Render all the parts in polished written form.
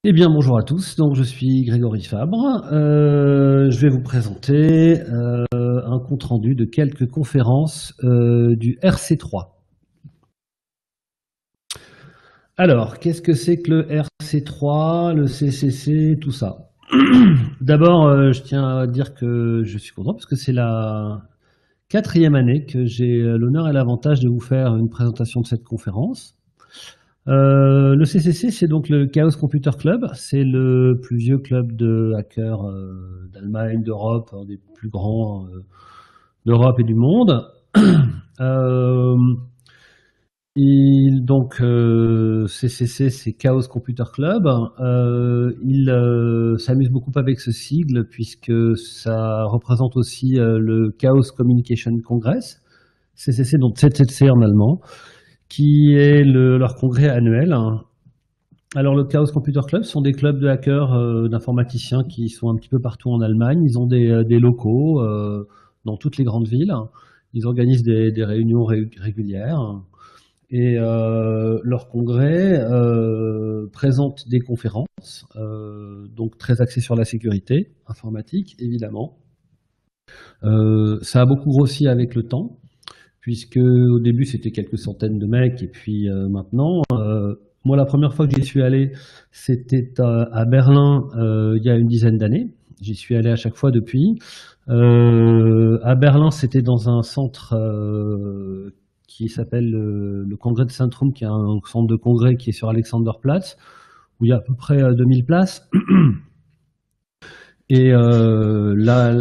Eh bien, bonjour à tous. Donc, je suis Grégory Fabre. Je vais vous présenter un compte-rendu de quelques conférences du RC3. Alors, qu'est-ce que c'est que le RC3, le CCC, tout ça? D'abord, je tiens à dire que je suis content parce que c'est la quatrième année que j'ai l'honneur et l'avantage de vous faire une présentation de cette conférence. Le CCC, c'est donc le Chaos Computer Club. C'est le plus vieux club de hackers d'Allemagne, d'Europe, un des plus grands d'Europe et du monde. Euh, CCC, c'est Chaos Computer Club. Il s'amuse beaucoup avec ce sigle puisque ça représente aussi le Chaos Communication Congress, CCC, donc ZZC en allemand, qui est leur congrès annuel. Alors le Chaos Computer Club sont des clubs de hackers, d'informaticiens qui sont un petit peu partout en Allemagne. Ils ont des locaux dans toutes les grandes villes. Ils organisent des réunions régulières. Et leur congrès présente des conférences, donc très axées sur la sécurité informatique, évidemment. Ça a beaucoup grossi avec le temps, puisque au début c'était quelques centaines de mecs, et puis maintenant, moi la première fois que j'y suis allé, c'était à Berlin il y a une dizaine d'années. J'y suis allé à chaque fois depuis. À Berlin, c'était dans un centre qui s'appelle le Congrès de Centrum, qui est un centre de congrès qui est sur Alexanderplatz, où il y a à peu près 2000 places. Et la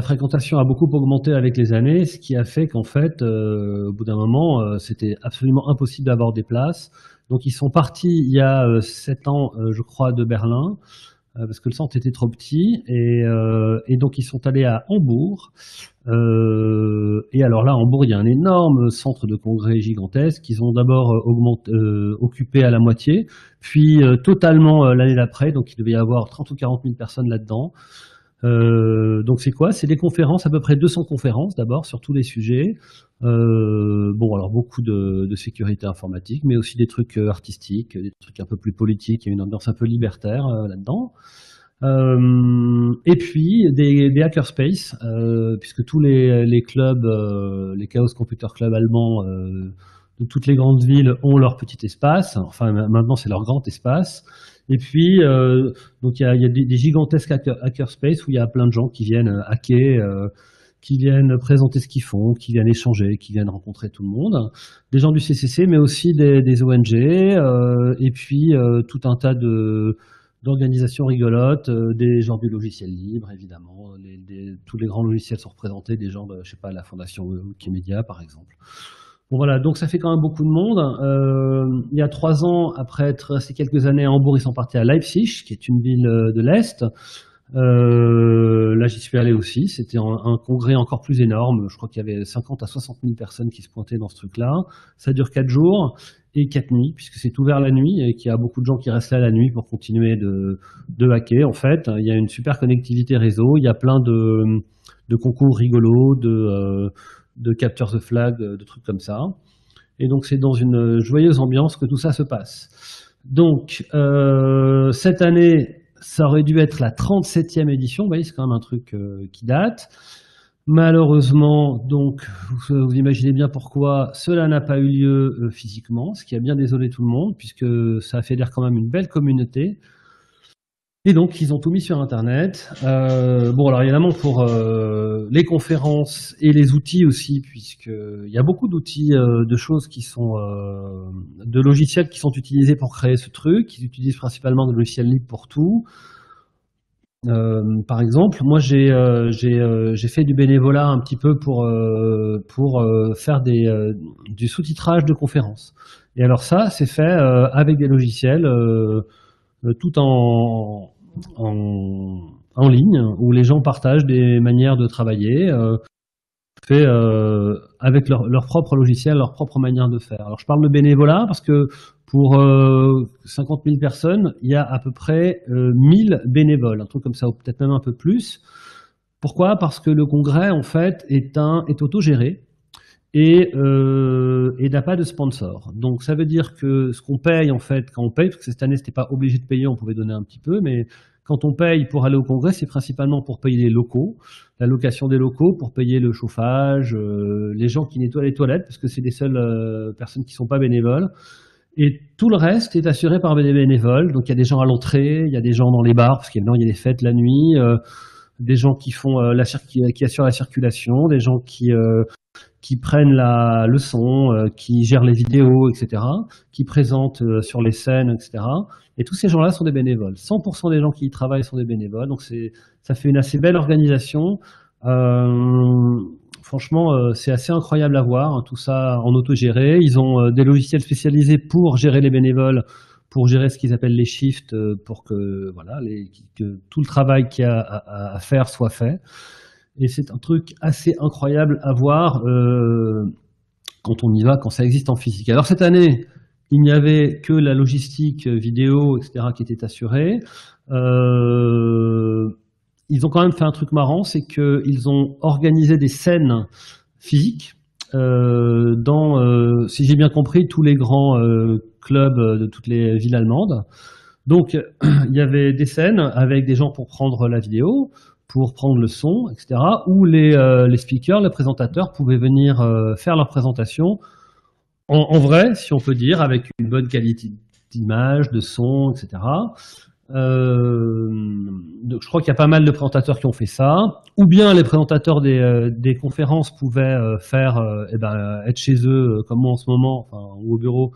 fréquentation a beaucoup augmenté avec les années, ce qui a fait qu'en fait, au bout d'un moment, c'était absolument impossible d'avoir des places. Donc ils sont partis il y a 7 ans, je crois, de Berlin, parce que le centre était trop petit, et donc ils sont allés à Hambourg. Et alors là, à Hambourg, il y a un énorme centre de congrès gigantesque qu'ils ont d'abord occupé à la moitié, puis totalement l'année d'après, donc il devait y avoir 30 ou 40 000 personnes là-dedans. Donc c'est quoi? C'est des conférences, à peu près 200 conférences d'abord sur tous les sujets. Bon, alors beaucoup de sécurité informatique, mais aussi des trucs artistiques, des trucs un peu plus politiques, il y a une ambiance un peu libertaire là-dedans. Et puis des hackerspace, puisque tous les clubs, les Chaos Computer Club allemands de toutes les grandes villes ont leur petit espace. Enfin, maintenant c'est leur grand espace. Et puis donc il y a des gigantesques hackerspace où il y a plein de gens qui viennent hacker, qui viennent présenter ce qu'ils font, qui viennent échanger, qui viennent rencontrer tout le monde. Des gens du CCC, mais aussi des ONG, et puis tout un tas d'organisations rigolotes, des gens du logiciel libre, évidemment. Tous les grands logiciels sont représentés, des gens de, je sais pas, la fondation Wikimedia, par exemple. Bon voilà, donc ça fait quand même beaucoup de monde. Il y a 3 ans, après être resté quelques années à Hambourg, ils sont partis à Leipzig, qui est une ville de l'Est. Là, j'y suis allé aussi. C'était un congrès encore plus énorme. Je crois qu'il y avait 50 à 60 000 personnes qui se pointaient dans ce truc-là. Ça dure 4 jours et 4 nuits, puisque c'est ouvert la nuit et qu'il y a beaucoup de gens qui restent là la nuit pour continuer de hacker. En fait, il y a une super connectivité réseau. Il y a plein de concours rigolos, de capture the flag, de trucs comme ça. Et donc, c'est dans une joyeuse ambiance que tout ça se passe. Donc, cette année, ça aurait dû être la 37e édition. Vous voyez, c'est quand même un truc qui date. Malheureusement, donc, vous imaginez bien pourquoi cela n'a pas eu lieu physiquement, ce qui a bien désolé tout le monde, puisque ça a fait l'air quand même une belle communauté. Et donc, ils ont tout mis sur Internet. Bon, alors évidemment, pour les conférences et les outils aussi, puisqu'il y a beaucoup d'outils, de choses qui sont, de logiciels qui sont utilisés pour créer ce truc. Ils utilisent principalement des logiciels libres pour tout. Par exemple, moi j'ai fait du bénévolat un petit peu pour faire du sous-titrage de conférences. Et alors ça, c'est fait avec des logiciels, tout en ligne, où les gens partagent des manières de travailler, fait avec leur propre logiciel, leur propre manière de faire. Alors je parle de bénévolat parce que pour 50 000 personnes, il y a à peu près 1000 bénévoles, un truc comme ça, ou peut-être même un peu plus. Pourquoi? Parce que le congrès, en fait, est autogéré. et n'a pas de sponsor. Donc ça veut dire que ce qu'on paye en fait, quand on paye, parce que cette année c'était pas obligé de payer, on pouvait donner un petit peu, mais quand on paye pour aller au congrès, c'est principalement pour payer les locaux, la location des locaux, pour payer le chauffage, les gens qui nettoient les toilettes, parce que c'est les seules personnes qui sont pas bénévoles. Et tout le reste est assuré par des bénévoles. Donc il y a des gens à l'entrée, il y a des gens dans les bars, parce qu'évidemment il y a des fêtes la nuit, des gens qui font qui assurent la circulation, des gens qui prennent le son, qui gèrent les vidéos, etc., qui présentent sur les scènes, etc. Et tous ces gens-là sont des bénévoles. 100% des gens qui y travaillent sont des bénévoles. Donc ça fait une assez belle organisation. Franchement, c'est assez incroyable à voir, hein, tout ça en autogéré. Ils ont des logiciels spécialisés pour gérer les bénévoles, pour gérer ce qu'ils appellent les shifts, pour que, voilà, que tout le travail qu'il y a à faire soit fait. Et c'est un truc assez incroyable à voir quand on y va, quand ça existe en physique. Alors cette année, il n'y avait que la logistique vidéo, etc., qui était assurée. Ils ont quand même fait un truc marrant, c'est qu'ils ont organisé des scènes physiques dans, si j'ai bien compris, tous les grands clubs de toutes les villes allemandes. Donc il y avait des scènes avec des gens pour prendre la vidéo, pour prendre le son, etc., où les speakers, les présentateurs pouvaient venir faire leur présentation en vrai, si on peut dire, avec une bonne qualité d'image, de son, etc. Donc je crois qu'il y a pas mal de présentateurs qui ont fait ça, ou bien les présentateurs des conférences pouvaient être chez eux, comme moi en ce moment, enfin, ou au bureau,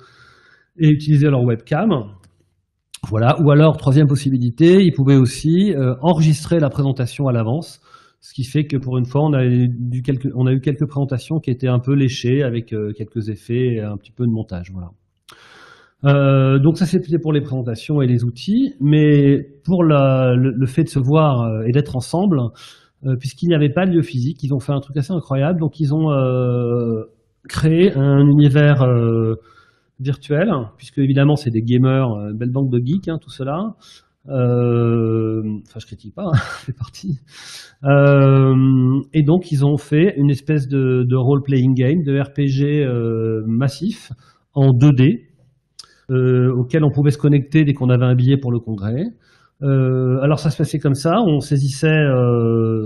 et utiliser leur webcam. Voilà. Ou alors, troisième possibilité, ils pouvaient aussi enregistrer la présentation à l'avance, ce qui fait que pour une fois, on a eu quelques présentations qui étaient un peu léchées, avec quelques effets et un petit peu de montage. Voilà. Donc ça c'était pour les présentations et les outils, mais pour le fait de se voir et d'être ensemble, puisqu'il n'y avait pas de lieu physique, ils ont fait un truc assez incroyable. Donc ils ont créé un univers virtuel, puisque évidemment c'est des gamers, belle bande de geeks, hein, tout cela. Enfin je critique pas, hein, c'est parti. Et donc ils ont fait une espèce de role-playing game, de RPG massif en 2D. Auquel on pouvait se connecter dès qu'on avait un billet pour le congrès. Alors ça se passait comme ça, on saisissait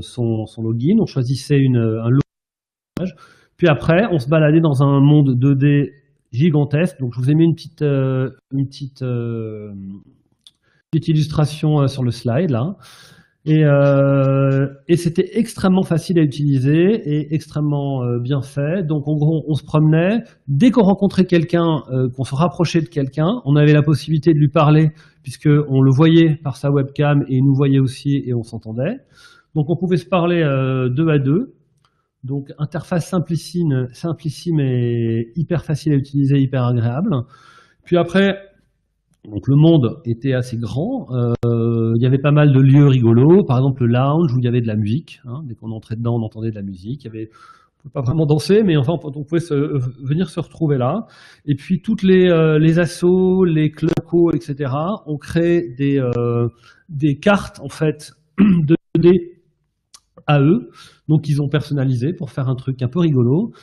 son login, on choisissait un login, puis après on se baladait dans un monde 2D gigantesque. Donc je vous ai mis une petite illustration sur le slide là. Et c'était extrêmement facile à utiliser et extrêmement bien fait. Donc en gros, on se promenait. Dès qu'on rencontrait quelqu'un, qu'on se rapprochait de quelqu'un, on avait la possibilité de lui parler puisqu'on le voyait par sa webcam et il nous voyait aussi et on s'entendait. Donc on pouvait se parler deux à deux. Donc interface simplissime et hyper facile à utiliser, hyper agréable. Puis après, donc le monde était assez grand, il y avait pas mal de lieux rigolos, par exemple le lounge où il y avait de la musique, hein, dès qu'on entrait dedans on entendait de la musique, on ne pouvait pas vraiment danser, mais enfin on pouvait venir se retrouver là. Et puis toutes les assos, les clubs locaux, etc. ont créé des cartes en fait de 2D à eux, donc ils ont personnalisé pour faire un truc un peu rigolo.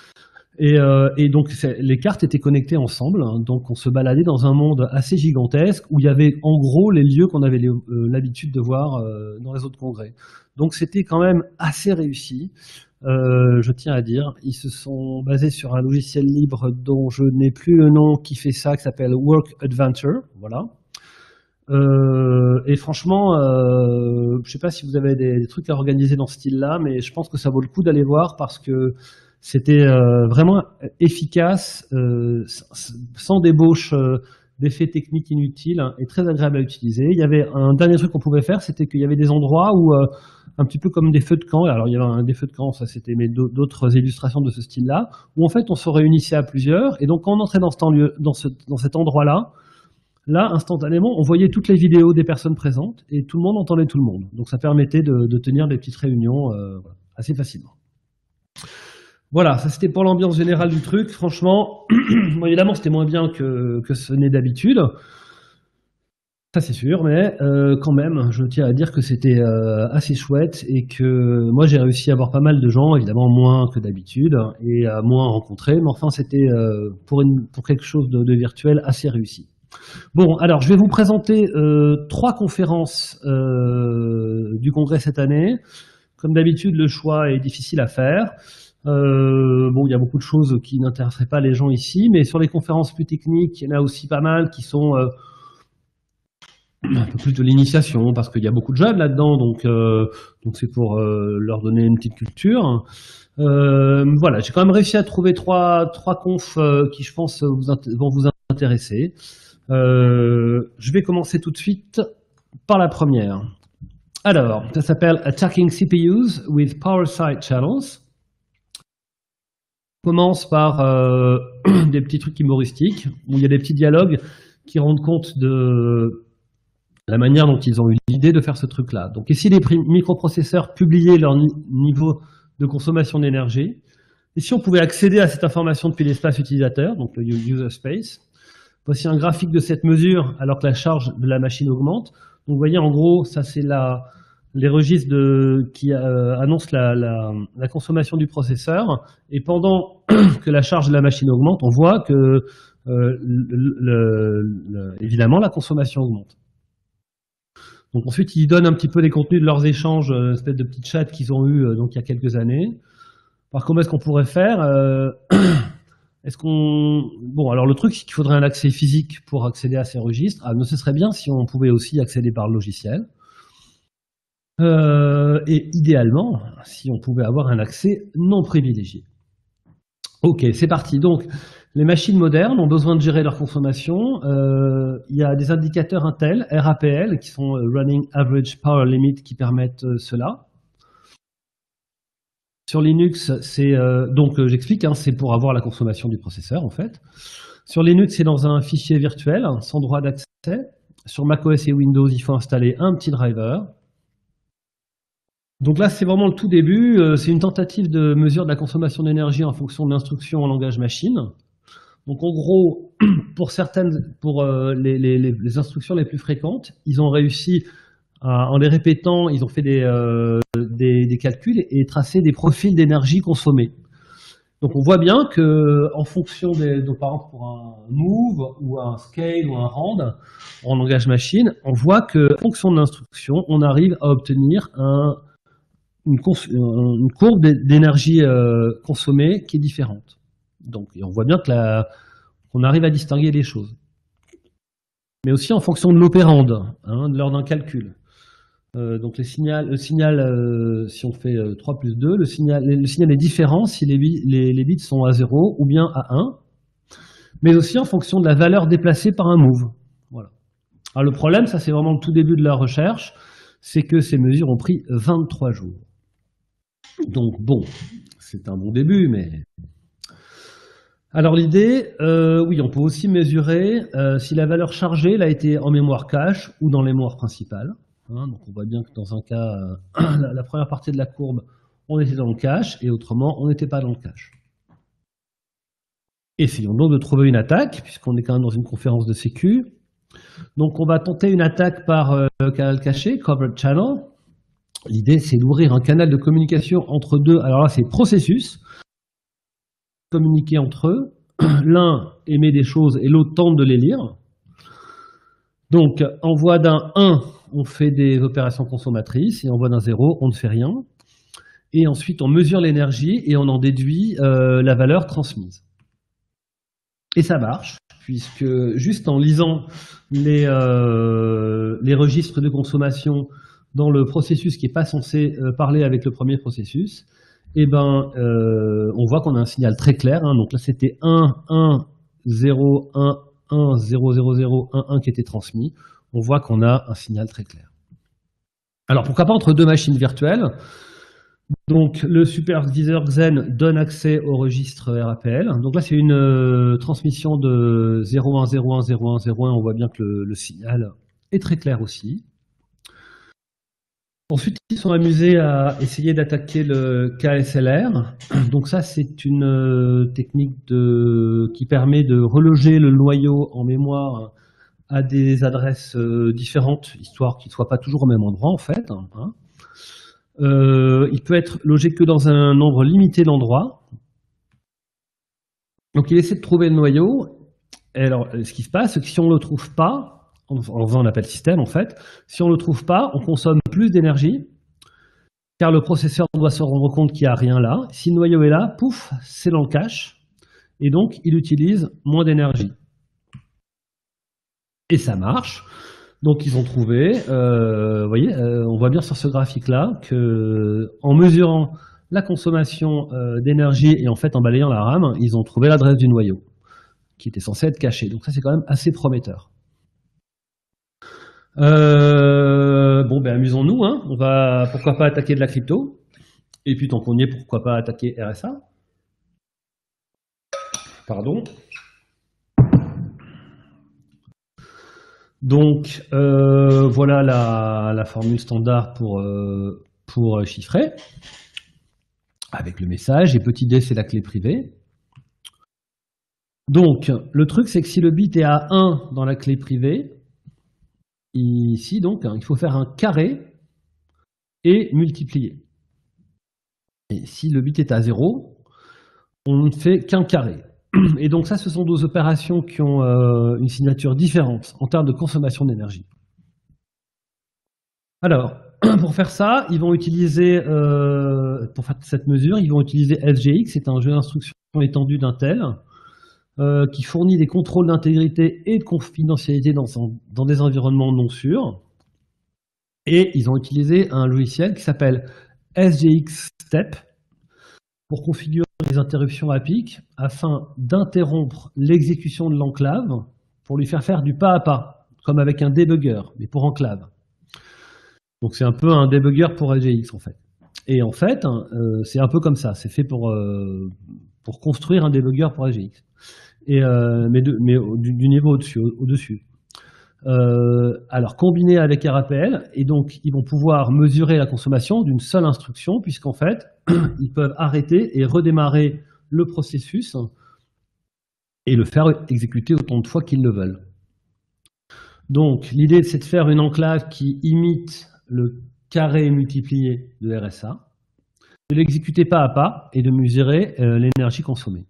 Et donc les cartes étaient connectées ensemble, hein, donc on se baladait dans un monde assez gigantesque où il y avait en gros les lieux qu'on avait l'habitude de voir dans les autres congrès. Donc c'était quand même assez réussi, je tiens à dire. Ils se sont basés sur un logiciel libre dont je n'ai plus le nom qui fait ça, qui s'appelle Work Adventure, voilà. Et franchement, je ne sais pas si vous avez des trucs à organiser dans ce style-là, mais je pense que ça vaut le coup d'aller voir parce que c'était vraiment efficace, sans débauche d'effets techniques inutiles, hein, et très agréable à utiliser. Il y avait un dernier truc qu'on pouvait faire, c'était qu'il y avait des endroits où, un petit peu comme des feux de camp, alors il y avait des feux de camp, ça c'était mais d'autres illustrations de ce style-là, où en fait on se réunissait à plusieurs, et donc quand on entrait dans cet endroit-là, là, instantanément, on voyait toutes les vidéos des personnes présentes, et tout le monde entendait tout le monde. Donc ça permettait de tenir des petites réunions assez facilement. Voilà, ça c'était pour l'ambiance générale du truc. Franchement, bon, évidemment c'était moins bien que ce n'est d'habitude. Ça c'est sûr, mais quand même, je tiens à dire que c'était assez chouette et que moi j'ai réussi à voir pas mal de gens, évidemment moins que d'habitude et à moins rencontrer, mais enfin c'était pour quelque chose de virtuel assez réussi. Bon, alors je vais vous présenter 3 conférences du congrès cette année. Comme d'habitude, le choix est difficile à faire. Bon, il y a beaucoup de choses qui n'intéresseraient pas les gens ici, mais sur les conférences plus techniques, il y en a aussi pas mal qui sont un peu plus de l'initiation, parce qu'il y a beaucoup de jeunes là-dedans, donc c'est pour leur donner une petite culture. Voilà, j'ai quand même réussi à trouver trois confs qui, je pense, vont vous intéresser. Je vais commencer tout de suite par la première. Alors, ça s'appelle Attacking CPUs with Power Side Channels. On commence par des petits trucs humoristiques, où il y a des petits dialogues qui rendent compte de la manière dont ils ont eu l'idée de faire ce truc-là. Donc ici, les microprocesseurs publiaient leur niveau de consommation d'énergie. Ici, on pouvait accéder à cette information depuis l'espace utilisateur, donc le user space. Voici un graphique de cette mesure alors que la charge de la machine augmente. Donc vous voyez, en gros, ça c'est les registres qui annoncent la consommation du processeur. Et pendant que la charge de la machine augmente, on voit que évidemment la consommation augmente. Donc ensuite, ils donnent un petit peu les contenus de leurs échanges, une espèce de petits chats qu'ils ont eu donc il y a quelques années. Alors comment est-ce qu'on pourrait faire Bon, alors le truc, c'est qu'il faudrait un accès physique pour accéder à ces registres. Ah, mais ce serait bien si on pouvait aussi accéder par le logiciel. Et idéalement, si on pouvait avoir un accès non privilégié. Ok, c'est parti. Donc, les machines modernes ont besoin de gérer leur consommation. Il y a des indicateurs Intel, RAPL, qui sont Running Average Power Limit, qui permettent cela. Sur Linux, c'est j'explique, hein, c'est pour avoir la consommation du processeur en fait. Sur Linux, c'est dans un fichier virtuel sans droit d'accès. Sur macOS et Windows, il faut installer un petit driver. Donc là, c'est vraiment le tout début. C'est une tentative de mesure de la consommation d'énergie en fonction de l'instruction en langage machine. Donc en gros, pour les instructions les plus fréquentes, ils ont réussi, en les répétant, ils ont fait des calculs et tracé des profils d'énergie consommée. Donc on voit bien que en fonction donc par exemple pour un move ou un scale ou un rand en langage machine, on voit que en fonction de l'instruction, on arrive à obtenir une courbe d'énergie consommée qui est différente. Donc on voit bien qu'on arrive à distinguer les choses. Mais aussi en fonction de l'opérande, lors d'un calcul. Donc le signal si on fait 3 plus 2, le signal est différent si les bits sont à 0 ou bien à 1, mais aussi en fonction de la valeur déplacée par un move. Voilà. Alors le problème, ça c'est vraiment le tout début de la recherche, c'est que ces mesures ont pris 23 jours. Donc bon, c'est un bon début, mais... Alors l'idée, oui, on peut aussi mesurer si la valeur chargée elle a été en mémoire cache ou dans les mémoires principales. Donc on voit bien que dans un cas, la première partie de la courbe, on était dans le cache, et autrement, on n'était pas dans le cache. Essayons donc de trouver une attaque, puisqu'on est quand même dans une conférence de sécu. Donc on va tenter une attaque par canal caché, covered channel. L'idée, c'est d'ouvrir un canal de communication entre deux, alors là c'est processus, communiquer entre eux. L'un émet des choses et l'autre tente de les lire. Donc, en voie d'un 1, on fait des opérations consommatrices, et en voie d'un 0, on ne fait rien. Et ensuite, on mesure l'énergie et on en déduit la valeur transmise. Et ça marche, puisque juste en lisant les registres de consommation dans le processus qui n'est pas censé parler avec le premier processus, eh ben, on voit qu'on a un signal très clair. Donc là, c'était 1, 1, 0, 1, 1, 0, 0, 0, 1, 1 qui était transmis. On voit qu'on a un signal très clair. Alors, pourquoi pas entre deux machines virtuelles? Donc, le superviseur Xen donne accès au registre RAPL. Donc là, c'est une transmission de 0, 1, 0, 1, 0, 1, 0, 1. On voit bien que le signal est très clair aussi. Ensuite, ils sont amusés à essayer d'attaquer le KSLR. Donc ça, c'est une technique qui permet de reloger le noyau en mémoire à des adresses différentes, histoire qu'il ne soit pas toujours au même endroit en fait. Hein. Il peut être logé que dans un nombre limité d'endroits. Donc il essaie de trouver le noyau. Et alors ce qui se passe, c'est que si on ne le trouve pas, en faisant un appel système en fait, si on ne le trouve pas, on consomme plus d'énergie, car le processeur doit se rendre compte qu'il n'y a rien là. Si le noyau est là, pouf, c'est dans le cache, et donc il utilise moins d'énergie. Et ça marche. Donc ils ont trouvé, vous voyez, on voit bien sur ce graphique-là qu'en mesurant la consommation d'énergie et en fait en balayant la RAM, ils ont trouvé l'adresse du noyau, qui était censé être caché. Donc ça c'est quand même assez prometteur. Bon ben amusons-nous, hein. On va pourquoi pas attaquer de la crypto, et puis tant qu'on y est, pourquoi pas attaquer RSA. Pardon. Donc voilà la formule standard pour chiffrer, avec le message, et petit d c'est la clé privée. Donc le truc c'est que si le bit est à 1 dans la clé privée, ici donc, il faut faire un carré et multiplier. Et si le bit est à 0, on ne fait qu'un carré. Et donc ça, ce sont deux opérations qui ont une signature différente en termes de consommation d'énergie. Alors, pour faire ça, ils vont utiliser, pour faire cette mesure, ils vont utiliser SGX, c'est un jeu d'instruction étendu d'Intel, qui fournit des contrôles d'intégrité et de confidentialité dans des environnements non sûrs. Et ils ont utilisé un logiciel qui s'appelle SGX Step pour configurer les interruptions à pic afin d'interrompre l'exécution de l'enclave pour lui faire du pas à pas, comme avec un debugger, mais pour enclave. Donc c'est un peu un debugger pour SGX en fait. Et en fait, c'est un peu comme ça, c'est fait pour construire un debugger pour SGX. Mais du niveau au-dessus. Alors combiné avec RAPL, et donc ils vont pouvoir mesurer la consommation d'une seule instruction, puisqu'en fait, ils peuvent arrêter et redémarrer le processus et le faire exécuter autant de fois qu'ils le veulent. Donc l'idée, c'est de faire une enclave qui imite le carré multiplié de RSA, de l'exécuter pas à pas et de mesurer l'énergie consommée.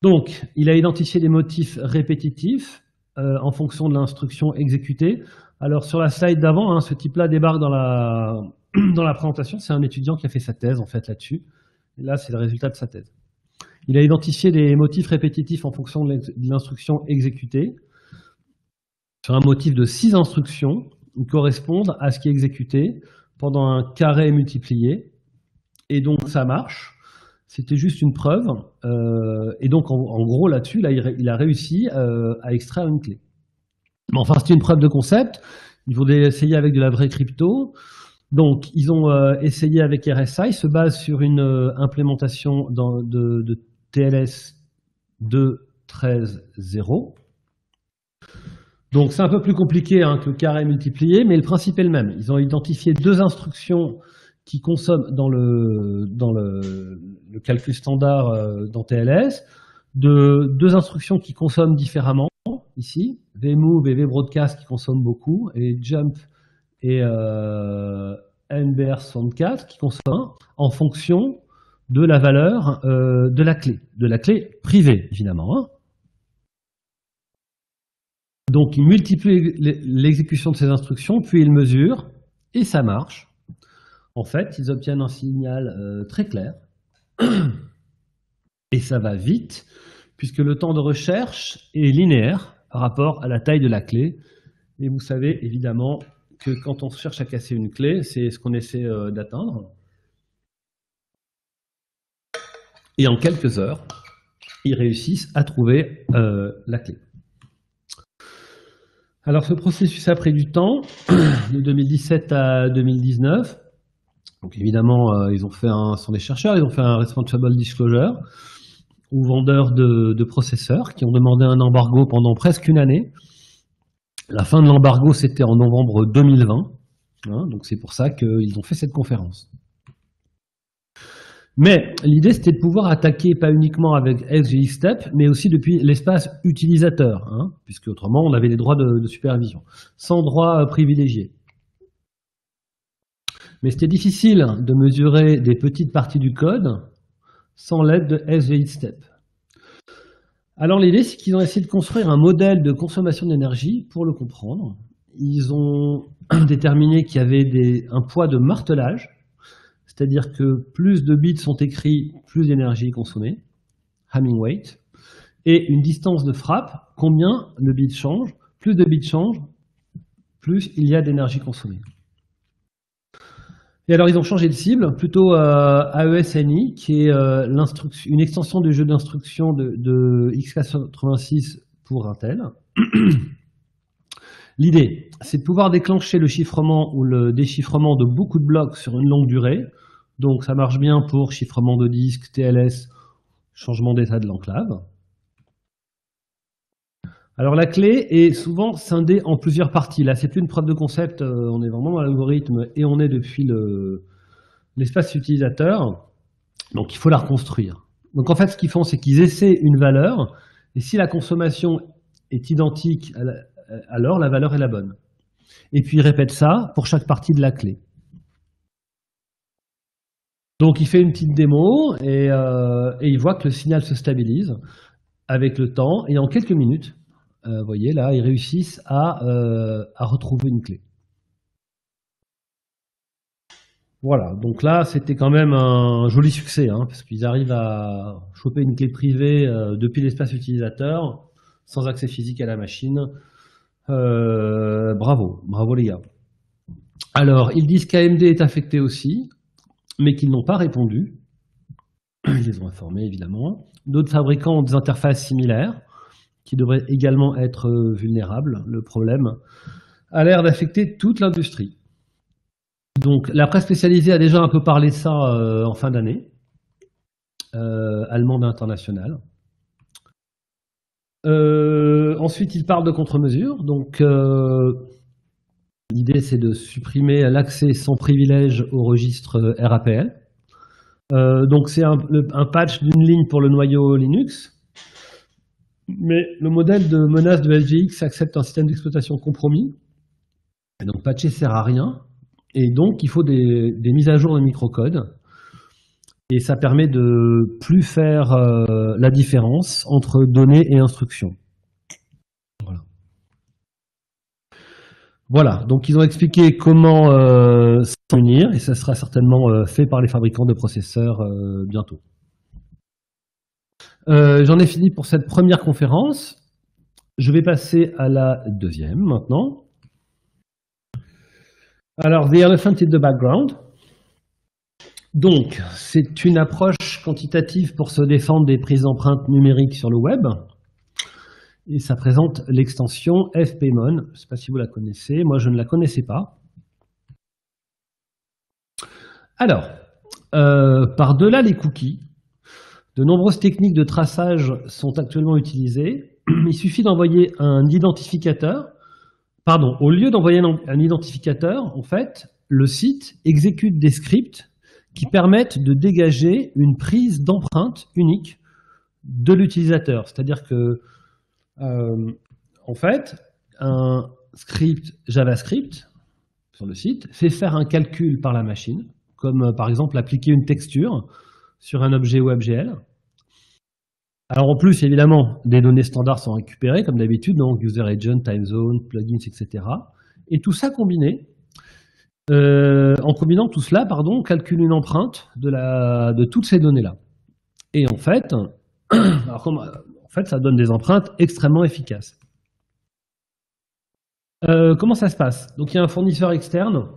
Donc, il a identifié des motifs répétitifs en fonction de l'instruction exécutée. Alors, sur la slide d'avant, hein, ce type-là débarque dans la présentation. C'est un étudiant qui a fait sa thèse, en fait, là-dessus. Et là, c'est le résultat de sa thèse. Il a identifié des motifs répétitifs en fonction de l'instruction exécutée. Sur un motif de 6 instructions, qui correspondent à ce qui est exécuté pendant un carré multiplié. Et donc, ça marche. C'était juste une preuve, et donc en gros là-dessus, là, il a réussi à extraire une clé. Mais enfin, c'était une preuve de concept. Ils vont essayer avec de la vraie crypto. Donc, ils ont essayé avec RSA. Ils se basent sur une implémentation de TLS 2.13.0. Donc, c'est un peu plus compliqué hein, que le carré multiplié, mais le principe est le même. Ils ont identifié 2 instructions qui consomment dans le calcul standard dans TLS, 2 instructions qui consomment différemment, ici, vmove et vbroadcast qui consomment beaucoup, et jump et nbr64 qui consomment en fonction de la valeur de la clé privée, évidemment. Hein. Donc, ils multiplient l'exécution de ces instructions, puis ils mesurent, et ça marche. En fait, ils obtiennent un signal très clair, et ça va vite, puisque le temps de recherche est linéaire par rapport à la taille de la clé. Et vous savez évidemment que quand on cherche à casser une clé, c'est ce qu'on essaie d'atteindre. Et en quelques heures, ils réussissent à trouver la clé. Alors ce processus a pris du temps, de 2017 à 2019. Donc évidemment, ils ont fait sont des chercheurs, ils ont fait un responsible disclosure aux vendeurs de processeurs qui ont demandé un embargo pendant presque une année. La fin de l'embargo, c'était en novembre 2020. Hein, donc c'est pour ça qu'ils ont fait cette conférence. Mais l'idée, c'était de pouvoir attaquer pas uniquement avec SGXStep, mais aussi depuis l'espace utilisateur, hein, puisque autrement, on avait des droits de supervision, sans droit privilégié. Mais c'était difficile de mesurer des petites parties du code sans l'aide de SGXStep. Alors l'idée, c'est qu'ils ont essayé de construire un modèle de consommation d'énergie pour le comprendre. Ils ont déterminé qu'il y avait un poids de martelage, c'est-à-dire que plus de bits sont écrits, plus d'énergie est consommée, Hamming weight, et une distance de frappe, combien le bit change, plus de bits changent, plus il y a d'énergie consommée. Et alors ils ont changé de cible, plutôt AES-NI, qui est une extension du jeu d'instruction de x86 pour Intel. L'idée, c'est de pouvoir déclencher le chiffrement ou le déchiffrement de beaucoup de blocs sur une longue durée. Donc ça marche bien pour chiffrement de disque, TLS, changement d'état de l'enclave. Alors la clé est souvent scindée en plusieurs parties. Là, c'est plus une preuve de concept, on est vraiment dans l'algorithme et on est depuis l'espace utilisateur. Donc il faut la reconstruire. Donc en fait, ce qu'ils font, c'est qu'ils essaient une valeur, et si la consommation est identique, alors la valeur est la bonne. Et puis ils répètent ça pour chaque partie de la clé. Donc il fait une petite démo et il voit que le signal se stabilise avec le temps, et en quelques minutes, vous voyez là, ils réussissent à retrouver une clé. Voilà, donc là c'était quand même un joli succès, hein, parce qu'ils arrivent à choper une clé privée depuis l'espace utilisateur, sans accès physique à la machine. Bravo les gars. Alors, ils disent qu'AMD est affecté aussi, mais qu'ils n'ont pas répondu. Ils les ont informés évidemment. D'autres fabricants ont des interfaces similaires, qui devraient également être vulnérables. Le problème a l'air d'affecter toute l'industrie. Donc la presse spécialisée a déjà un peu parlé de ça en fin d'année, allemande et internationale. Ensuite, il parle de contre-mesures. Donc l'idée, c'est de supprimer l'accès sans privilège au registre RAPL. Donc c'est un patch d'une ligne pour le noyau Linux. Mais le modèle de menace de SGX accepte un système d'exploitation compromis. Et donc patcher ne sert à rien. Et donc il faut des mises à jour de microcode. Et ça permet de plus faire la différence entre données et instructions. Voilà, donc ils ont expliqué comment s'en unir, et ça sera certainement fait par les fabricants de processeurs bientôt. J'en ai fini pour cette première conférence. Je vais passer à la deuxième maintenant. Alors, The Elephant in the Background. Donc, c'est une approche quantitative pour se défendre des prises d'empreintes numériques sur le web. Et ça présente l'extension FPMON. Je ne sais pas si vous la connaissez, moi je ne la connaissais pas. Alors, par-delà les cookies, de nombreuses techniques de traçage sont actuellement utilisées. Il suffit d'envoyer un identificateur. Pardon, au lieu d'envoyer un identificateur, en fait, le site exécute des scripts qui permettent de dégager une prise d'empreinte unique de l'utilisateur. C'est-à-dire que, en fait, un script JavaScript sur le site fait faire un calcul par la machine, comme par exemple appliquer une texture sur un objet WebGL. Alors en plus, évidemment, des données standards sont récupérées, comme d'habitude, donc user agent, time zone, plugins, etc. Et tout ça combiné, en combinant tout cela, pardon, on calcule une empreinte de toutes ces données-là. Et en fait, ça donne des empreintes extrêmement efficaces. Comment ça se passe? Donc il y a un fournisseur externe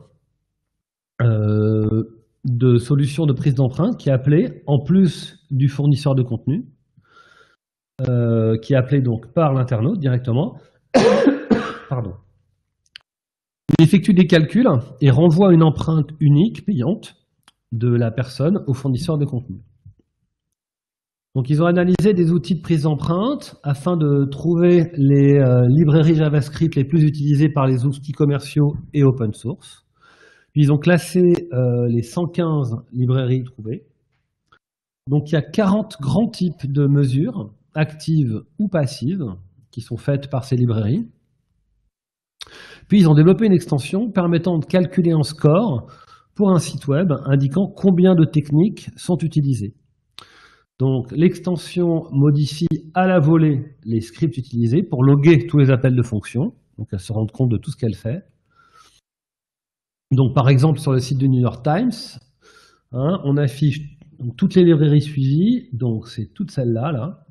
de solutions de prise d'empreinte qui est appelé, en plus du fournisseur de contenu, qui est appelé donc par l'internaute directement. Pardon. Il effectue des calculs et renvoie une empreinte unique, payante, de la personne au fournisseur de contenu. Donc ils ont analysé des outils de prise d'empreinte afin de trouver les librairies JavaScript les plus utilisées par les outils commerciaux et open source. Puis ils ont classé les 115 librairies trouvées. Donc il y a 40 grands types de mesures, actives ou passives, qui sont faites par ces librairies. Puis ils ont développé une extension permettant de calculer un score pour un site web indiquant combien de techniques sont utilisées. Donc l'extension modifie à la volée les scripts utilisés pour loguer tous les appels de fonction, donc elle se rend compte de tout ce qu'elle fait. Donc par exemple sur le site du New York Times, on affiche toutes les librairies suivies, donc c'est toutes celles-là, là.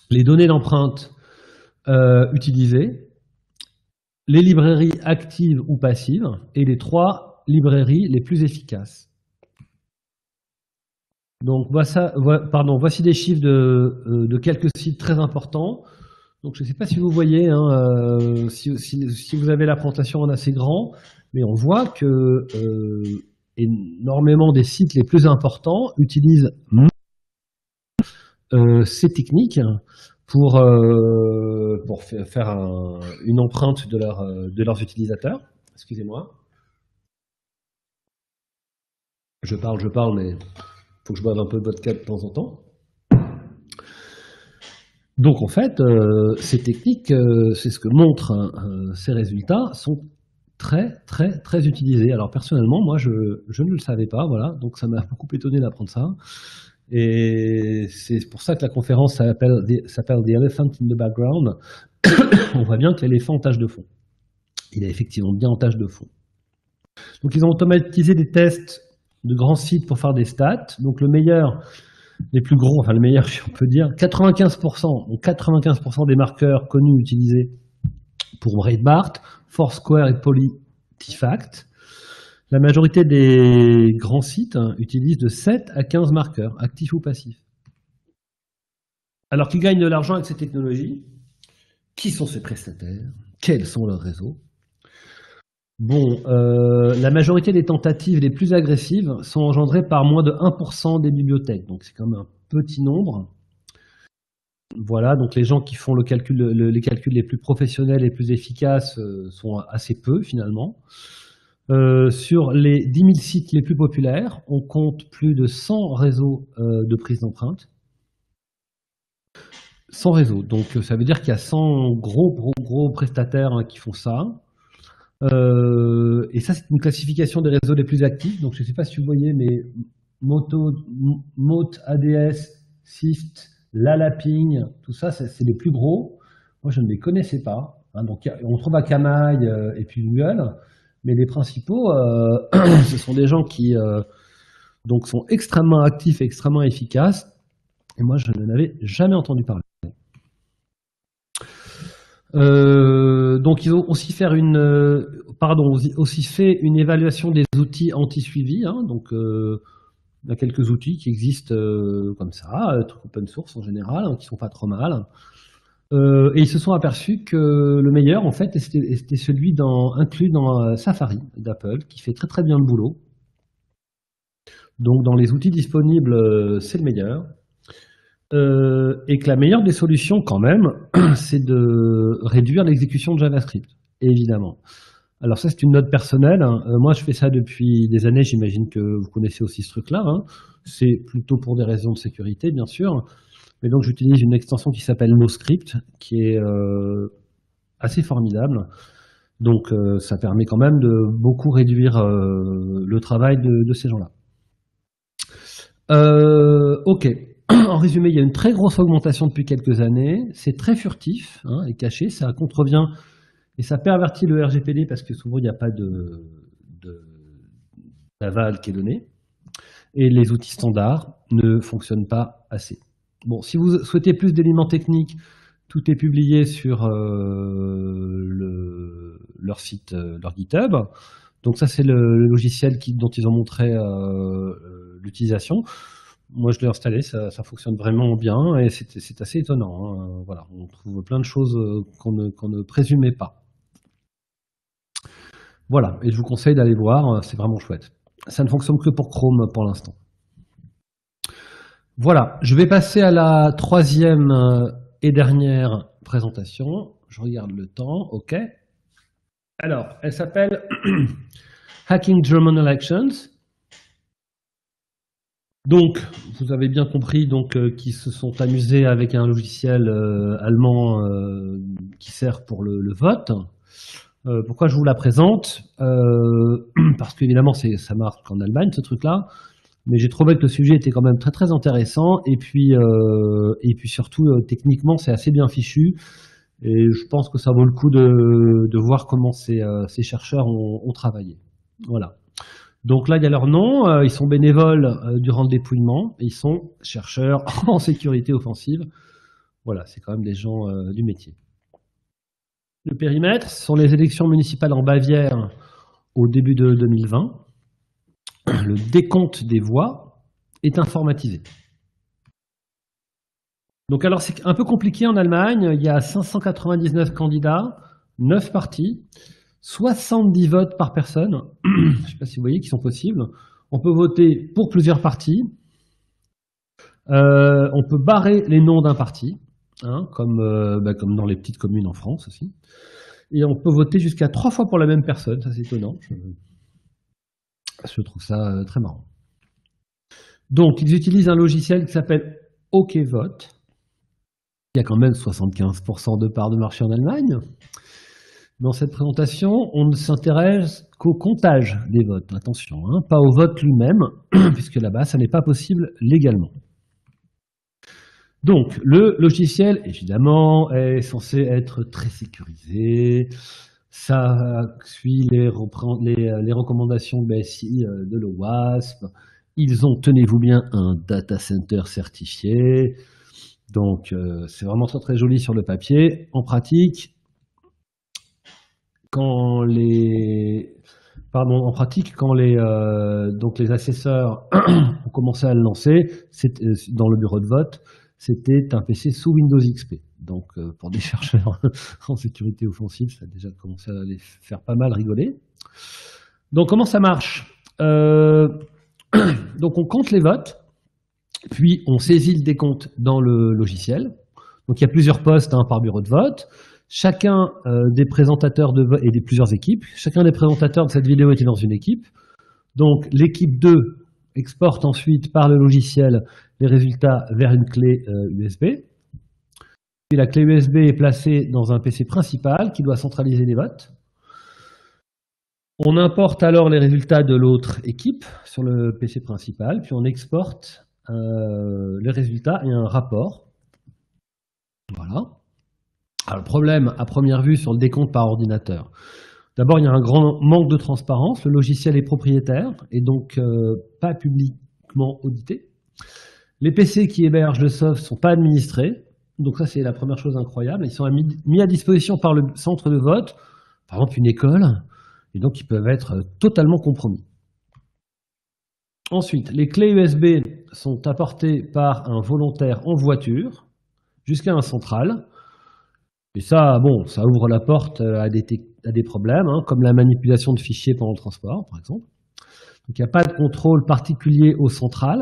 Les données d'empreinte utilisées, les librairies actives ou passives, et les 3 librairies les plus efficaces. Donc voici des chiffres de quelques sites très importants. Donc je ne sais pas si vous voyez, si vous avez la présentation en assez grand, mais on voit que énormément des sites les plus importants utilisent ces techniques pour faire une empreinte de leurs utilisateurs. Excusez-moi. Je parle, mais il faut que je boive un peu de vodka de temps en temps. Donc en fait, ces techniques, c'est ce que montrent ces résultats, sont très utilisés. Alors personnellement, moi je ne le savais pas, voilà, donc ça m'a beaucoup étonné d'apprendre ça. Et c'est pour ça que la conférence s'appelle The Elephant in the Background. On voit bien que l'éléphant en tâche de fond. Il est effectivement bien en tâche de fond. Donc ils ont automatisé des tests de grands sites pour faire des stats. Donc le meilleur, les plus gros, enfin le meilleur si on peut dire, 95%, donc 95% des marqueurs connus utilisés pour Breitbart, Foursquare et PolitiFact. La majorité des grands sites utilisent de 7 à 15 marqueurs, actifs ou passifs. Alors qu'ils gagnent de l'argent avec ces technologies, qui sont ces prestataires? Quels sont leurs réseaux? Bon, la majorité des tentatives les plus agressives sont engendrées par moins de 1% des bibliothèques, donc c'est quand même un petit nombre. Voilà, donc les gens qui font les calculs les plus professionnels et les plus efficaces sont assez peu finalement. Sur les 10 000 sites les plus populaires, on compte plus de 100 réseaux de prise d'empreinte. 100 réseaux, donc ça veut dire qu'il y a 100 gros prestataires qui font ça. Et ça, c'est une classification des réseaux les plus actifs. Donc je ne sais pas si vous voyez, mais Mote, ADS, SIFT, Lalaping, tout ça, c'est les plus gros. Moi, je ne les connaissais pas. Donc on trouve Akamai et puis Google. Mais les principaux, ce sont des gens qui donc sont extrêmement actifs et extrêmement efficaces. Et moi, je n'en avais jamais entendu parler. Donc, ils ont aussi fait une évaluation des outils anti-suivi. Donc, il y a quelques outils qui existent comme ça, trucs open source en général, qui sont pas trop mal. Et ils se sont aperçus que le meilleur, en fait, était celui inclus dans Safari d'Apple, qui fait très bien le boulot. Donc, dans les outils disponibles, c'est le meilleur. Et que la meilleure des solutions, quand même, c'est de réduire l'exécution de JavaScript, évidemment. Alors ça, c'est une note personnelle. Moi, je fais ça depuis des années. J'imagine que vous connaissez aussi ce truc-là. C'est plutôt pour des raisons de sécurité, bien sûr. Mais donc, j'utilise une extension qui s'appelle NoScript, qui est assez formidable. Donc, ça permet quand même de beaucoup réduire le travail de ces gens-là. Ok. En résumé, il y a une très grosse augmentation depuis quelques années. C'est très furtif et caché. Ça contrevient et ça pervertit le RGPD parce que souvent, il n'y a pas d'aval qui est donné. Et les outils standards ne fonctionnent pas assez. Bon, si vous souhaitez plus d'éléments techniques, tout est publié sur leur site, leur GitHub. Donc ça, c'est le logiciel dont ils ont montré l'utilisation. Moi, je l'ai installé, ça fonctionne vraiment bien et c'est assez étonnant. Voilà, on trouve plein de choses qu'on ne présumait pas. Voilà, et je vous conseille d'aller voir, c'est vraiment chouette. Ça ne fonctionne que pour Chrome pour l'instant. Voilà, je vais passer à la troisième et dernière présentation. Je regarde le temps, ok. Alors, elle s'appelle Hacking German Elections. Donc, vous avez bien compris qu'ils se sont amusés avec un logiciel allemand qui sert pour le vote. Pourquoi je vous la présente? Parce qu'évidemment, ça marque en Allemagne, ce truc-là. Mais j'ai trouvé que le sujet était quand même très très intéressant. Et puis surtout, techniquement, c'est assez bien fichu. Et je pense que ça vaut le coup de voir comment ces chercheurs ont travaillé. Voilà. Donc là, il y a leur nom. Ils sont bénévoles durant le dépouillement. Et ils sont chercheurs en sécurité offensive. Voilà, c'est quand même des gens du métier. Le périmètre, ce sont les élections municipales en Bavière au début de 2020. Le décompte des voix est informatisé. Donc alors c'est un peu compliqué en Allemagne, il y a 599 candidats, 9 partis, 70 votes par personne, je ne sais pas si vous voyez, qui sont possibles. On peut voter pour plusieurs partis, on peut barrer les noms d'un parti, hein, comme dans les petites communes en France aussi. Et on peut voter jusqu'à 3 fois pour la même personne, ça c'est étonnant. Je trouve ça très marrant. Donc, ils utilisent un logiciel qui s'appelle OKVote. Il y a quand même 75% de parts de marché en Allemagne. Dans cette présentation, on ne s'intéresse qu'au comptage des votes. Attention, hein, pas au vote lui-même, puisque là-bas, ça n'est pas possible légalement. Donc, le logiciel, évidemment, est censé être très sécurisé. Ça suit les recommandations BSI de l'OWASP. Ils ont, tenez-vous bien, un data center certifié. Donc, c'est vraiment très très joli sur le papier. En pratique, quand les assesseurs ont commencé à le lancer, dans le bureau de vote, c'était un PC sous Windows XP. Donc, pour des chercheurs en sécurité offensive, ça a déjà commencé à les faire pas mal rigoler. Donc, comment ça marche? Donc, on compte les votes, puis on saisit le décompte dans le logiciel. Donc, il y a plusieurs postes par bureau de vote. Chacun des présentateurs de vote, et des plusieurs équipes, chacun des présentateurs de cette vidéo était dans une équipe. Donc, l'équipe 2 exporte ensuite par le logiciel les résultats vers une clé USB. Puis la clé USB est placée dans un PC principal qui doit centraliser les votes. On importe alors les résultats de l'autre équipe sur le PC principal, puis on exporte les résultats et un rapport. Voilà. Alors, le problème à première vue sur le décompte par ordinateur. D'abord, il y a un grand manque de transparence. Le logiciel est propriétaire et donc pas publiquement audité. Les PC qui hébergent le soft ne sont pas administrés. Donc ça, c'est la première chose incroyable. Ils sont mis à disposition par le centre de vote, par exemple une école, et donc ils peuvent être totalement compromis. Ensuite, les clés USB sont apportées par un volontaire en voiture jusqu'à un central. Et ça, bon, ça ouvre la porte à des problèmes, hein, comme la manipulation de fichiers pendant le transport, par exemple. Donc il n'y a pas de contrôle particulier au central.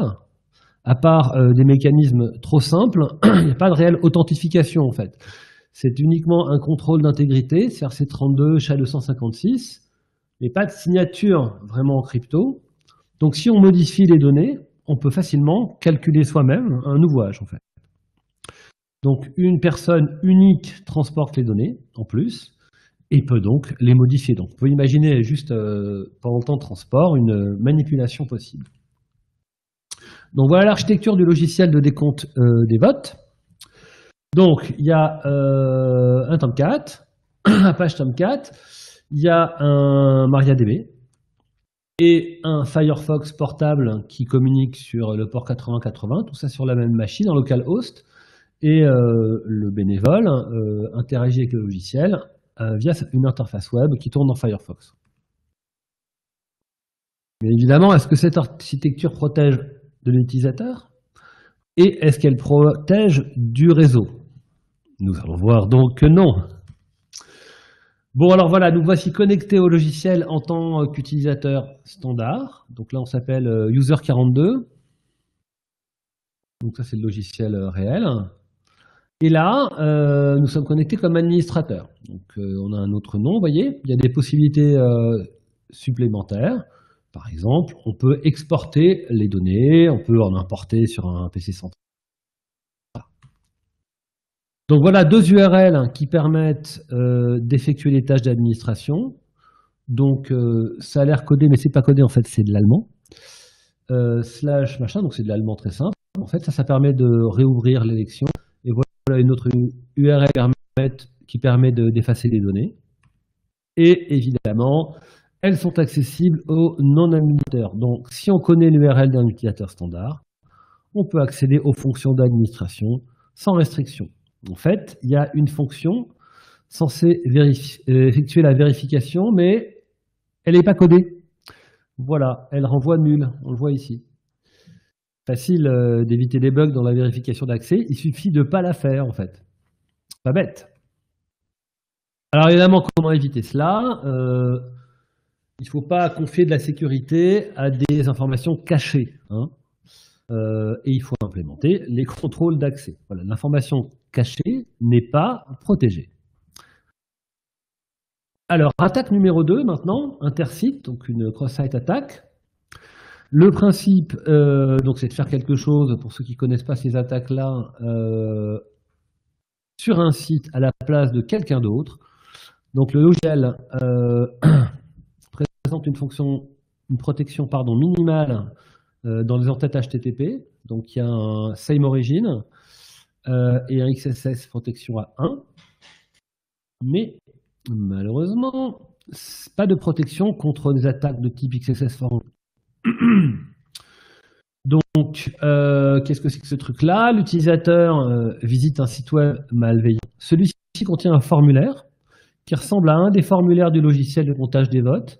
À part des mécanismes trop simples, il n'y a pas de réelle authentification en fait. C'est uniquement un contrôle d'intégrité, CRC32, SHA-256, mais pas de signature vraiment en crypto. Donc si on modifie les données, on peut facilement calculer soi-même un ouvrage en fait. Donc une personne unique transporte les données en plus et peut donc les modifier. Donc on peut imaginer juste pendant le temps de transport une manipulation possible. Donc voilà l'architecture du logiciel de décompte des votes. Donc il y a un Tomcat, un Apache Tomcat, il y a un MariaDB et un Firefox portable qui communique sur le port 8080, tout ça sur la même machine en localhost. Et le bénévole interagit avec le logiciel via une interface web qui tourne dans Firefox. Mais évidemment, est-ce que cette architecture protège de l'utilisateur? Et est-ce qu'elle protège du réseau? Nous allons voir donc que non. Bon, alors voilà, nous voici connectés au logiciel en tant qu'utilisateur standard. Donc là, on s'appelle user42. Donc ça, c'est le logiciel réel. Et là, nous sommes connectés comme administrateur. Donc on a un autre nom, vous voyez. Il y a des possibilités supplémentaires, Par exemple, on peut exporter les données, on peut en importer sur un PC central. Donc voilà 2 URL qui permettent d'effectuer les tâches d'administration. Donc ça a l'air codé, mais c'est pas codé, en fait, c'est de l'allemand. Slash machin, donc c'est de l'allemand très simple. En fait, ça permet de réouvrir l'élection. Et voilà une autre URL qui permet d'effacer les données. Et évidemment, elles sont accessibles aux non-administrateurs. Donc, si on connaît l'URL d'un utilisateur standard, on peut accéder aux fonctions d'administration sans restriction. En fait, il y a une fonction censée effectuer la vérification, mais elle n'est pas codée. Voilà, elle renvoie nul, on le voit ici. Facile d'éviter des bugs dans la vérification d'accès, il suffit de ne pas la faire en fait. Pas bête. Alors évidemment, comment éviter cela? Il ne faut pas confier de la sécurité à des informations cachées. Hein. Et il faut implémenter les contrôles d'accès. Voilà, l'information cachée n'est pas protégée. Alors, attaque numéro 2 maintenant, intersite, donc une cross-site attaque. Le principe, donc, c'est de faire quelque chose, pour ceux qui ne connaissent pas ces attaques-là, sur un site à la place de quelqu'un d'autre. Donc, le logiciel présente une protection minimale dans les entêtes HTTP. Donc, il y a un same origin et un XSS protection à 1. Mais malheureusement, pas de protection contre des attaques de type XSS for Donc, qu'est-ce que c'est que ce truc-là? L'utilisateur visite un site web malveillant. Celui-ci contient un formulaire qui ressemble à un des formulaires du logiciel de comptage des votes.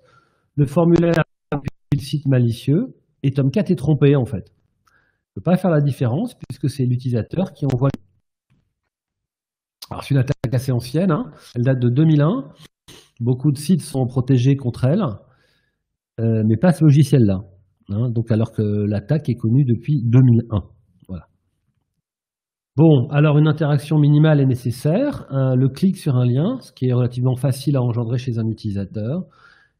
Le formulaire appuie le site malicieux et Tomcat est trompé en fait. Il ne peut pas faire la différence puisque c'est l'utilisateur qui envoie. Alors c'est une attaque assez ancienne, hein. Elle date de 2001. Beaucoup de sites sont protégés contre elle, mais pas ce logiciel-là. Hein, donc alors que l'attaque est connue depuis 2001. Voilà. Bon, alors une interaction minimale est nécessaire. Le clic sur un lien, ce qui est relativement facile à engendrer chez un utilisateur.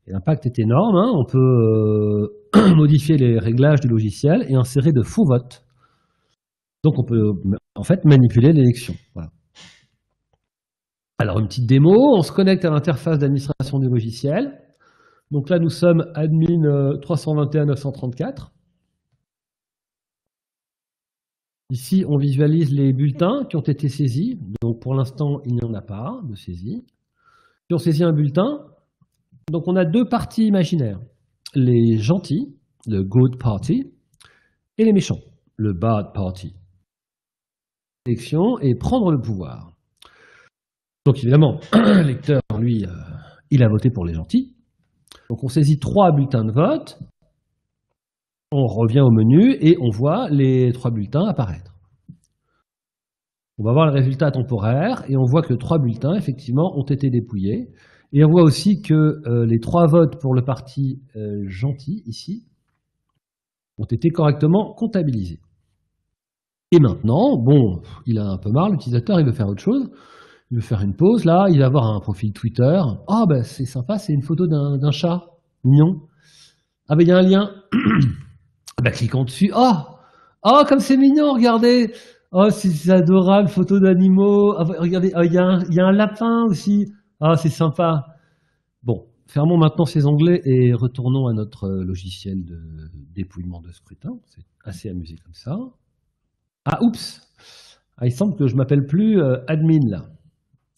Et l'impact est énorme. Hein. On peut modifier les réglages du logiciel et insérer de faux votes. Donc on peut en fait manipuler l'élection. Voilà. Alors une petite démo, on se connecte à l'interface d'administration du logiciel. Donc là nous sommes admin 321.934. Ici on visualise les bulletins qui ont été saisis. Donc pour l'instant il n'y en a pas de saisie. Si on saisit un bulletin, donc on a 2 parties imaginaires. Les gentils, le good party, et les méchants, le bad party. Élection et prendre le pouvoir. Donc évidemment, le lecteur, lui, il a voté pour les gentils. Donc on saisit 3 bulletins de vote, on revient au menu et on voit les 3 bulletins apparaître. On va voir le résultat temporaire et on voit que 3 bulletins, effectivement, ont été dépouillés. Et on voit aussi que les 3 votes pour le parti gentil, ici, ont été correctement comptabilisés. Et maintenant, bon, il a un peu marre, l'utilisateur, il veut faire autre chose. Il veut faire une pause, là, il va avoir un profil Twitter. Ah, ben c'est sympa, c'est une photo d'un chat mignon. Ah, ben il y a un lien. Ben cliquons dessus. Oh, comme c'est mignon, regardez. Oh, c'est adorable, photo d'animaux. Ah, regardez, il y a un lapin aussi. Ah, c'est sympa. Bon, fermons maintenant ces onglets et retournons à notre logiciel de dépouillement de scrutin. C'est assez amusé comme ça. Ah, oups. Ah, il semble que je m'appelle plus admin, là.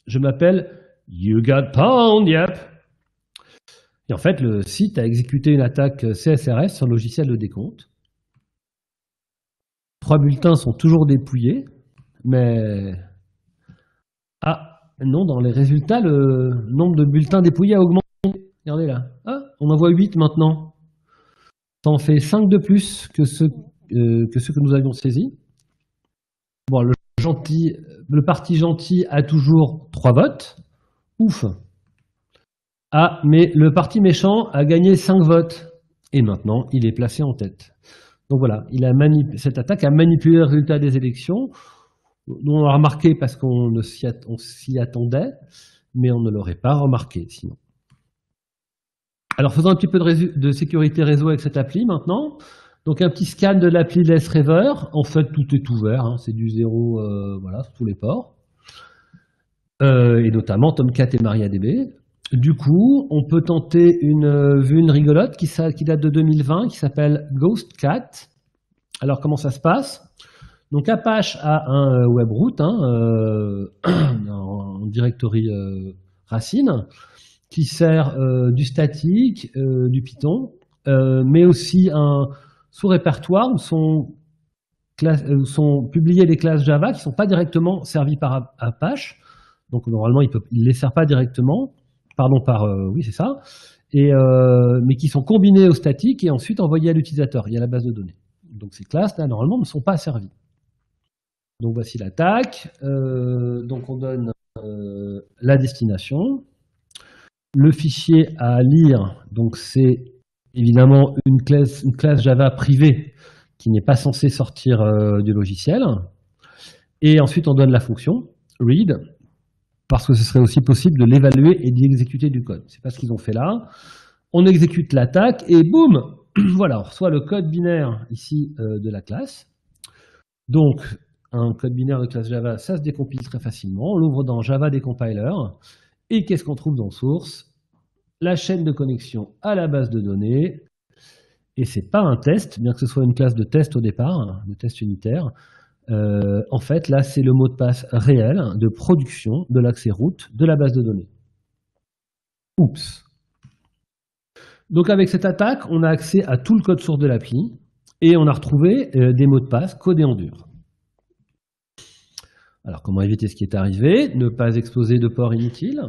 Je m'appelle You Got Pwned, yep. Et en fait, le site a exécuté une attaque CSRS sur le logiciel de décompte. 3 bulletins sont toujours dépouillés, mais... Ah, non, dans les résultats, le nombre de bulletins dépouillés a augmenté. Regardez là. Ah, on en voit 8 maintenant. Ça en fait 5 de plus que ceux que nous avions saisis. Bon, le parti gentil a toujours 3 votes. Ouf. Ah, mais le parti méchant a gagné 5 votes. Et maintenant, il est placé en tête. Donc voilà, cette attaque a manipulé le résultat des élections. On l'a remarqué parce qu'on s'y attendait, mais on ne l'aurait pas remarqué sinon. Alors faisons un petit peu de sécurité réseau avec cette appli maintenant. Donc un petit scan de l'appli LessRaver. En fait, tout est ouvert, hein, c'est du zéro voilà, sur tous les ports. Et notamment Tomcat et MariaDB. Du coup, on peut tenter une vue rigolote qui date de 2020, qui s'appelle GhostCat. Alors comment ça se passe? Donc Apache a un webroot, en directory racine, qui sert du statique, du Python, mais aussi un sous-répertoire où sont publiées des classes Java qui ne sont pas directement servies par Apache. Donc normalement, il ne les sert pas directement, oui c'est ça, mais qui sont combinées au statique et ensuite envoyées à l'utilisateur et à la base de données. Donc ces classes-là, normalement, ne sont pas servies. Donc voici l'attaque. Donc on donne la destination. Le fichier à lire, donc c'est évidemment une classe Java privée qui n'est pas censée sortir du logiciel. Et ensuite on donne la fonction read, parce que ce serait aussi possible de l'évaluer et d'y exécuter du code. C'est pas ce qu'ils ont fait là. On exécute l'attaque et boum, voilà, on reçoit le code binaire ici de la classe. Donc un code binaire de classe Java, ça se décompile très facilement. On l'ouvre dans Java Decompiler. Et qu'est-ce qu'on trouve dans source? La chaîne de connexion à la base de données. Et ce n'est pas un test, bien que ce soit une classe de test au départ, de test unitaire. En fait, là, c'est le mot de passe réel de production de l'accès root de la base de données. Oups. Donc avec cette attaque, on a accès à tout le code source de l'appli et on a retrouvé des mots de passe codés en dur. Alors comment éviter ce qui est arrivé? Ne pas exposer de port inutile,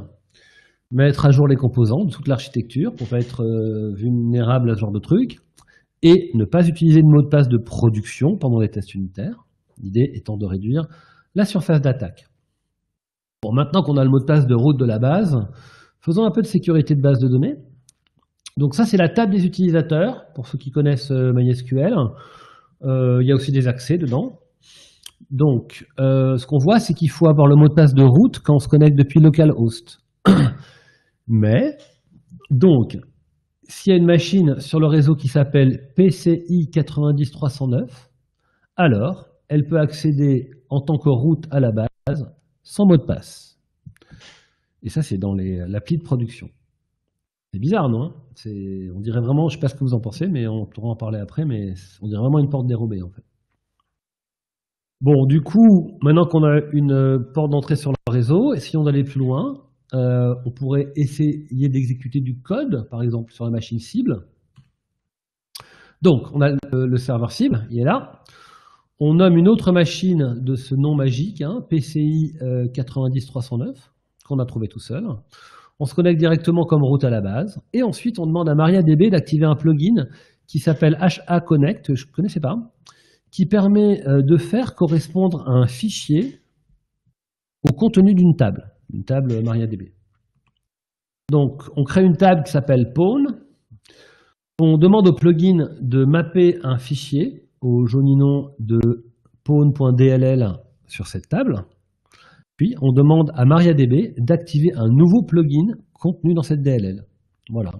mettre à jour les composants de toute l'architecture pour ne pas être vulnérable à ce genre de truc, et ne pas utiliser de mot de passe de production pendant les tests unitaires, l'idée étant de réduire la surface d'attaque. Bon, maintenant qu'on a le mot de passe de route de la base, faisons un peu de sécurité de base de données. Donc ça, c'est la table des utilisateurs, pour ceux qui connaissent MySQL. Il y a aussi des accès dedans. Donc, ce qu'on voit, c'est qu'il faut avoir le mot de passe de route quand on se connecte depuis localhost. Mais, donc, s'il y a une machine sur le réseau qui s'appelle PCI 90309, alors elle peut accéder en tant que route à la base sans mot de passe. Et ça, c'est dans l'appli de production. C'est bizarre, non? On dirait vraiment, je ne sais pas ce que vous en pensez, mais on pourra en parler après, mais on dirait vraiment une porte dérobée, en fait. Bon, du coup, maintenant qu'on a une porte d'entrée sur le réseau, essayons d'aller plus loin. On pourrait essayer d'exécuter du code, par exemple sur la machine cible. Donc, on a le serveur cible, il est là. On nomme une autre machine de ce nom magique, PCI 90309, qu'on a trouvé tout seul. On se connecte directement comme route à la base. Et ensuite, on demande à MariaDB d'activer un plugin qui s'appelle HA Connect, je ne connaissais pas, qui permet de faire correspondre un fichier au contenu d'une table MariaDB. Donc, on crée une table qui s'appelle pawn. On demande au plugin de mapper un fichier au joli nom de pawn.dll sur cette table. Puis, on demande à MariaDB d'activer un nouveau plugin contenu dans cette DLL. Voilà.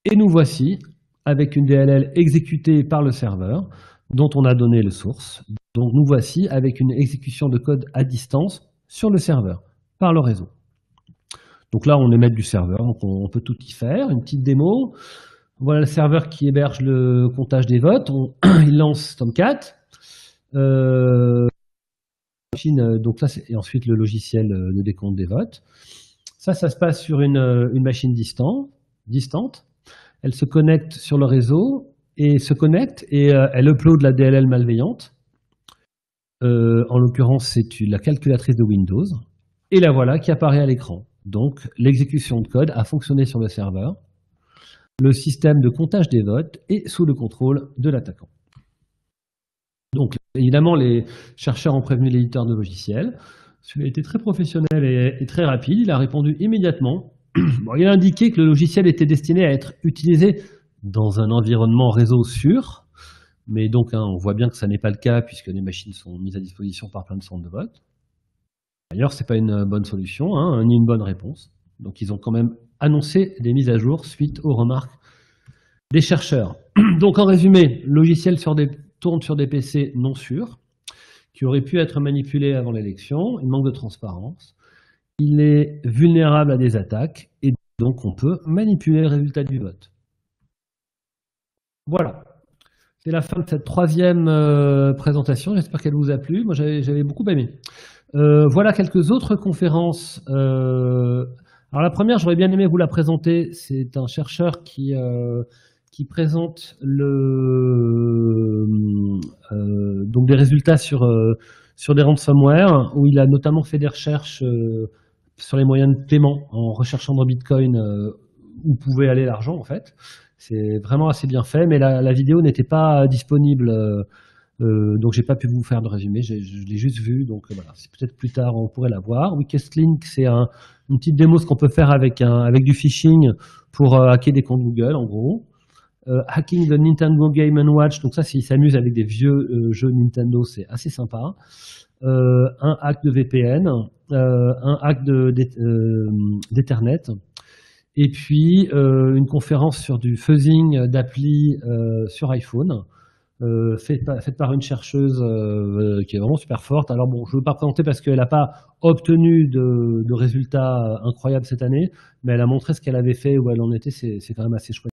Et nous voici avec une DLL exécutée par le serveur dont on a donné le source. Donc, nous voici avec une exécution de code à distance sur le serveur par le réseau. Donc là, on est maître du serveur, donc on peut tout y faire. Une petite démo. Voilà le serveur qui héberge le comptage des votes. Il lance Tomcat. Donc là, et ensuite le logiciel de décompte des votes. Ça se passe sur une machine distante. Elle se connecte sur le réseau et elle upload la DLL malveillante. En l'occurrence, c'est la calculatrice de Windows. Et la voilà qui apparaît à l'écran. Donc, l'exécution de code a fonctionné sur le serveur. Le système de comptage des votes est sous le contrôle de l'attaquant. Donc, évidemment, les chercheurs ont prévenu l'éditeur de logiciel. Celui-là a été très professionnel et très rapide. Il a répondu immédiatement. Bon, il a indiqué que le logiciel était destiné à être utilisé dans un environnement réseau sûr. Mais donc, on voit bien que ça n'est pas le cas puisque les machines sont mises à disposition par plein de centres de vote. D'ailleurs, ce n'est pas une bonne solution, ni une bonne réponse. Donc, ils ont quand même annoncer des mises à jour suite aux remarques des chercheurs. Donc en résumé, le logiciel tourne sur des PC non sûrs, qui auraient pu être manipulés avant l'élection, il manque de transparence, il est vulnérable à des attaques, et donc on peut manipuler le résultat du vote. Voilà, c'est la fin de cette troisième présentation, j'espère qu'elle vous a plu, moi j'avais beaucoup aimé. Voilà quelques autres conférences. Alors la première, j'aurais bien aimé vous la présenter, c'est un chercheur qui présente donc des résultats sur des ransomware, où il a notamment fait des recherches sur les moyens de paiement en recherchant dans Bitcoin où pouvait aller l'argent en fait. C'est vraiment assez bien fait, mais la vidéo n'était pas disponible, donc j'ai pas pu vous faire de résumé, je l'ai juste vu, donc voilà, c'est peut-être plus tard on pourrait la voir. Weakest Link, c'est une petite démo, ce qu'on peut faire avec du phishing pour hacker des comptes Google en gros. Hacking the Nintendo Game & Watch, donc ça s'il s'amuse avec des vieux jeux Nintendo, c'est assez sympa. Un hack de VPN, un hack d'Ethernet, et puis une conférence sur du fuzzing d'appli sur iPhone, faite par une chercheuse qui est vraiment super forte. Alors bon, je ne veux pas présenter parce qu'elle n'a pas obtenu de résultats incroyables cette année, mais elle a montré ce qu'elle avait fait, où elle en était, c'est quand même assez chouette.